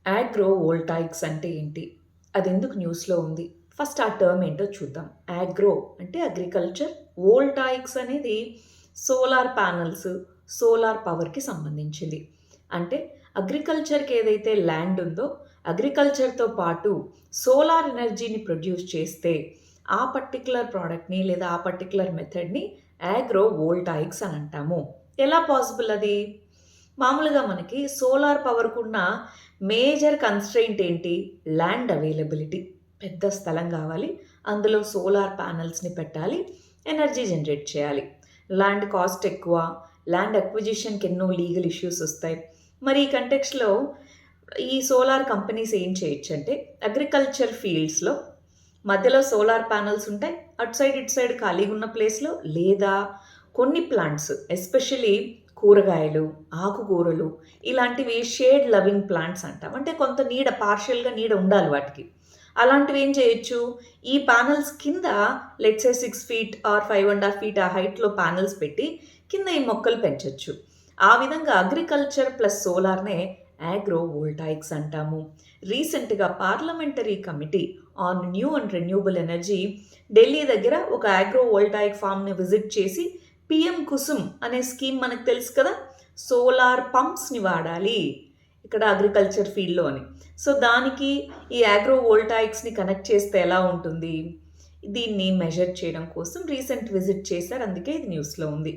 Agro వోల్టాయిక్స్ అంటే ఏంటి? అదెందుకు న్యూస్‌లో ఉంది? ఫస్ట్ ఆ టర్మ్ ఏంటో చూద్దాం. ఆగ్రో అంటే అగ్రికల్చర్, వోల్టాయిక్స్ అనేది సోలార్ ప్యానెల్స్, సోలార్ పవర్‌కి సంబంధించింది. అంటే అగ్రికల్చర్‌కి ఏదైతే ల్యాండ్ ఉందో, అగ్రికల్చర్‌తో పాటు సోలార్ ఎనర్జీని ప్రొడ్యూస్ చేస్తే, ఆ పర్టిక్యులర్ ప్రోడక్ట్‌ని లేదా ఆ పర్టిక్యులర్ మెథడ్‌ని ఆగ్రో వోల్టాయిక్స్ అని అంటాము. ఎలా పాసిబుల్ అది? మామూలుగా మనకి సోలార్ పవర్‌కున్న మేజర్ కన్‌స్ట్రెయింట్ ఏంటి? Land availability. పెద్ద స్థలం గావాలి. అందులో సోలార్ ప్యానెల్స్‌ని పెట్టాలి. ఎనర్జీ జనరేట్ చేయాలి. ల్యాండ్ కాస్ట్ ఎక్కువ. ల్యాండ్ అక్విజిషన్‌కి ఎన్నో లీగల్ ఇష్యూస్ ఒస్తాయి. మరి ఈ కంటెక్స్ట్‌లో ఈ సోలార్ కంపెనీస్ ఏం చేయొచ్చంటే అగ్రికల్చర్ ఫీల్డ్స్‌లో మధ్యలో సోలార్ ప్యానెల్స్ ఉంటాయి. అటు సైడ్, ఇటు సైడ్ ఖాళీగున్న ప్లేస్‌లో లేదా కొన్ని ప్లాంట్స్ ఎస్పెషల్లీ కూరగాయలు, ఆకుకూరలు ఇలాంటివి షేడ్ లవింగ్ ప్లాంట్స్ అంటాం. అంటే కొంత నీడ పార్షియల్‌గా నీడ ఉండాలి వాటికి. అలాంటివి ఏం చేయొచ్చు, ఈ పానెల్స్ కింద let's say 6 feet or 5½ feet ఆ హైట్‌లో పానెల్స్ పెట్టి కింద ఈ మొక్కలు పెంచొచ్చు. ఆ విధంగా అగ్రికల్చర్ ప్లస్ సోలార్‌నే ఆగ్రో వోల్టాయిక్స్ అంటాము. రీసెంట్‌గా parliamentary committee on new and renewable energy Delhi దగ్గర ఒక ఆగ్రో వోల్టాయిక్ ఫార్మ్‌ని విజిట్ చేసి పీఎం కుసుమ్ అనే స్కీమ్ మనకు తెలుసు కదా! సోలార్ పంప్స్‌ని వాడాలి. ఇక్కడ అగ్రికల్చర్ ఫీల్డ్‌లో అని. సో, దానికి ఈ ఆగ్రో వోల్టాయిక్స్‌ని కనెక్ట్ చేస్తే ఎలా ఉంటుంది? దీన్ని మెజర్ చేయడం కోసం రీసెంట్ విజిట్ చేశారు. అందుకే ఇది న్యూస్‌లో ఉంది.